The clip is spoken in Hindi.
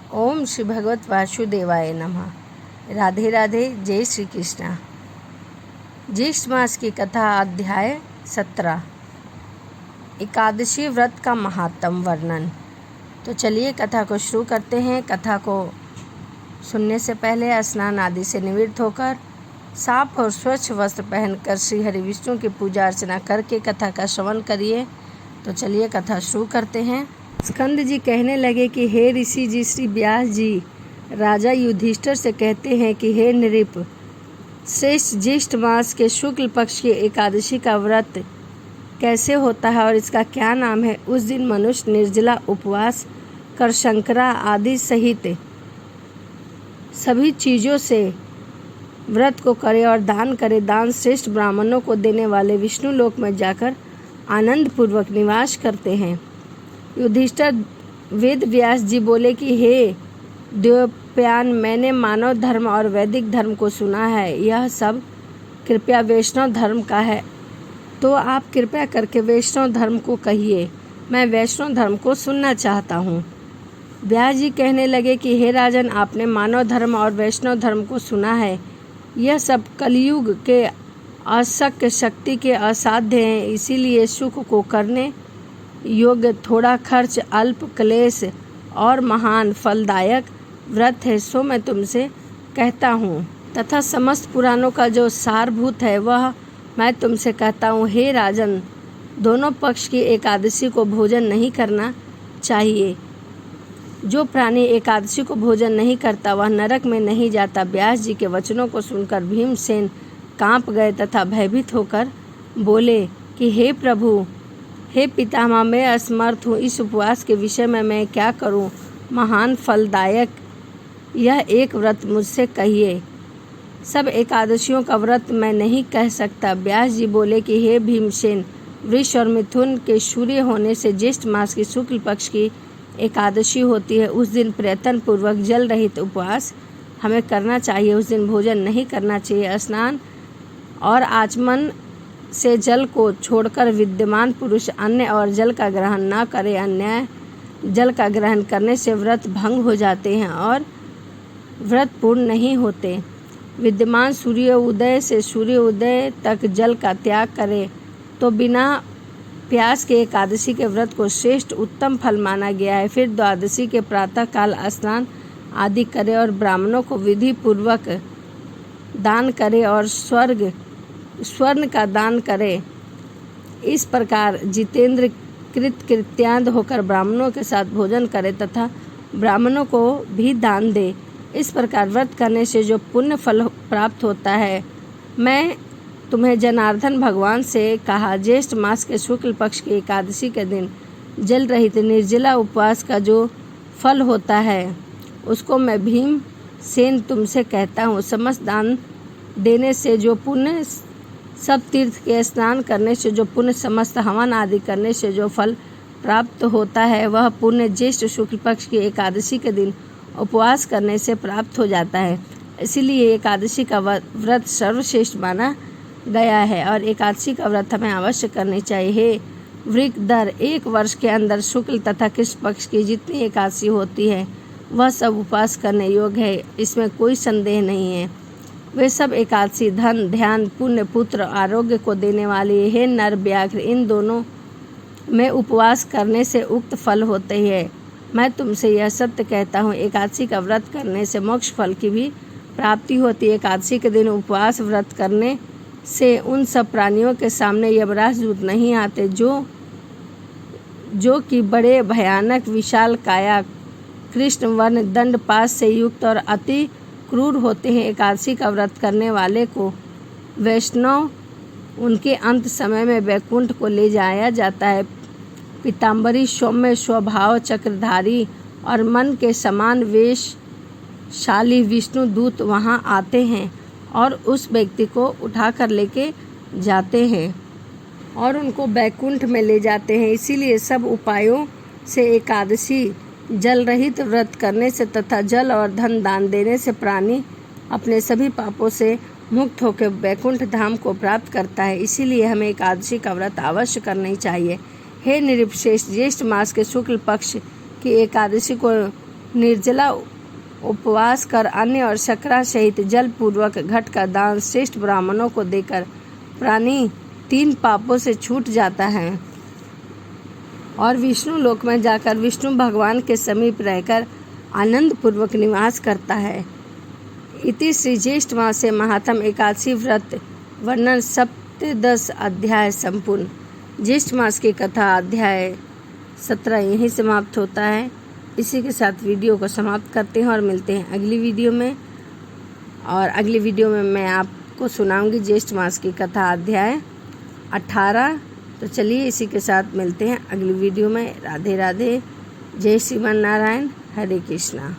ओम श्री भगवत वासुदेवाय नमः। राधे राधे, जय श्री कृष्णा। ज्येष्ठ मास की कथा, अध्याय 17। एकादशी व्रत का महात्म वर्णन। तो चलिए कथा को शुरू करते हैं। कथा को सुनने से पहले स्नान आदि से निवृत्त होकर साफ और स्वच्छ वस्त्र पहनकर श्री हरि विष्णु की पूजा अर्चना करके कथा का श्रवण करिए। तो चलिए कथा शुरू करते हैं। स्कंद जी कहने लगे कि हे ऋषि जी, श्री व्यास जी राजा युधिष्ठिर से कहते हैं कि हे नृप, श्रेष्ठ ज्येष्ठ मास के शुक्ल पक्ष की एकादशी का व्रत कैसे होता है और इसका क्या नाम है। उस दिन मनुष्य निर्जला उपवास कर शंकरा आदि सहित सभी चीज़ों से व्रत को करे और दान करे। दान श्रेष्ठ ब्राह्मणों को देने वाले विष्णु लोक में जाकर आनंद पूर्वक निवास करते हैं। युधिष्ठिर वेद व्यास जी बोले कि हे द्वैपायन, मैंने मानव धर्म और वैदिक धर्म को सुना है, यह सब कृपया वैष्णव धर्म का है, तो आप कृपया करके वैष्णव धर्म को कहिए, मैं वैष्णव धर्म को सुनना चाहता हूँ। व्यास जी कहने लगे कि हे राजन, आपने मानव धर्म और वैष्णव धर्म को सुना है, यह सब कलयुग के अशक्य शक्ति के असाध्य हैं, इसीलिए सुख को करने योग्य, थोड़ा खर्च, अल्प क्लेश और महान फलदायक व्रत है। सो मैं तुमसे कहता हूँ तथा समस्त पुराणों का जो सारभूत है वह मैं तुमसे कहता हूँ। हे राजन, दोनों पक्ष की एकादशी को भोजन नहीं करना चाहिए। जो प्राणी एकादशी को भोजन नहीं करता वह नरक में नहीं जाता। व्यास जी के वचनों को सुनकर भीमसेन कांप गए तथा भयभीत होकर बोले कि हे प्रभु, हे पितामह, मैं असमर्थ हूँ, इस उपवास के विषय में मैं क्या करूँ। महान फलदायक यह एक व्रत मुझसे कहिए। सब एकादशियों का व्रत मैं नहीं कह सकता। व्यास जी बोले कि हे भीमसेन, वृष और मिथुन के सूर्य होने से ज्येष्ठ मास की शुक्ल पक्ष की एकादशी होती है। उस दिन प्रयत्न पूर्वक जल रहित उपवास हमें करना चाहिए। उस दिन भोजन नहीं करना चाहिए। स्नान और आचमन से जल को छोड़कर विद्यमान पुरुष अन्न और जल का ग्रहण न करे। अन्य जल का ग्रहण करने से व्रत भंग हो जाते हैं और व्रत पूर्ण नहीं होते। विद्यमान सूर्य उदय से सूर्य उदय तक जल का त्याग करे तो बिना प्यास के एकादशी के व्रत को श्रेष्ठ उत्तम फल माना गया है। फिर द्वादशी के प्रातः काल स्नान आदि करे और ब्राह्मणों को विधि पूर्वक दान करे और स्वर्ण का दान करे। इस प्रकार जितेंद्र कृत्यान्त होकर ब्राह्मणों के साथ भोजन करे तथा ब्राह्मणों को भी दान दे। इस प्रकार व्रत करने से जो पुण्य फल प्राप्त होता है, मैं तुम्हें जनार्दन भगवान से कहा, ज्येष्ठ मास के शुक्ल पक्ष की एकादशी के दिन जल रहित निर्जला उपवास का जो फल होता है उसको मैं भीमसेन तुमसे कहता हूँ। समस्त दान देने से जो पुण्य, सब तीर्थ के स्नान करने से जो पुण्य, समस्त हवन आदि करने से जो फल प्राप्त होता है, वह पुण्य ज्येष्ठ शुक्ल पक्ष की एकादशी के दिन उपवास करने से प्राप्त हो जाता है। इसीलिए एकादशी का व्रत सर्वश्रेष्ठ माना गया है और एकादशी का व्रत हमें अवश्य करनी चाहिए। हे वृकधर, एक वर्ष के अंदर शुक्ल तथा कृष्ण पक्ष की जितनी एकादशी होती है वह सब उपवास करने योग्य है, इसमें कोई संदेह नहीं है। वे सब एकादशी धन, ध्यान, पुण्य, पुत्र, आरोग्य को देने वाली। हे नर व्याघ्र, इन दोनों में उपवास करने से उक्त फल होते हैं। मैं तुमसे यह सत्य कहता हूँ, एकादशी का व्रत करने से मोक्ष फल की भी प्राप्ति होती है। एकादशी के दिन उपवास व्रत करने से उन सब प्राणियों के सामने यमराज दूत नहीं आते जो कि बड़े भयानक, विशाल काया, कृष्ण वर्ण, दंड पाश से युक्त और अति क्रूर होते हैं। एकादशी का व्रत करने वाले को वैष्णव उनके अंत समय में वैकुंठ को ले जाया जाता है। पीताम्बरी, सौम्य स्वभाव, चक्रधारी और मन के समान वेशशाली विष्णु दूत वहां आते हैं और उस व्यक्ति को उठाकर लेके जाते हैं और उनको वैकुंठ में ले जाते हैं। इसीलिए सब उपायों से एकादशी जल रहित व्रत करने से तथा जल और धन दान देने से प्राणी अपने सभी पापों से मुक्त होकर वैकुंठ धाम को प्राप्त करता है। इसीलिए हमें एकादशी का व्रत अवश्य करना चाहिए। हे नृपश्रेष्ठ, ज्येष्ठ मास के शुक्ल पक्ष की एकादशी को निर्जला उपवास कर अन्न और शर्करा सहित जल पूर्वक घट का दान श्रेष्ठ ब्राह्मणों को देकर प्राणी 3 पापों से छूट जाता है और विष्णु लोक में जाकर विष्णु भगवान के समीप रहकर आनंद पूर्वक निवास करता है। इति श्री ज्येष्ठ मासे महात्म एकादशी व्रत वर्णन 17 अध्याय संपूर्ण। ज्येष्ठ मास की कथा अध्याय 17 यहीं समाप्त होता है। इसी के साथ वीडियो को समाप्त करते हैं और मिलते हैं अगली वीडियो में। और अगली वीडियो में मैं आपको सुनाऊंगी ज्येष्ठ मास की कथा अध्याय 18। तो चलिए इसी के साथ मिलते हैं अगली वीडियो में। राधे राधे। जय श्रीमान नारायण। हरे कृष्णा।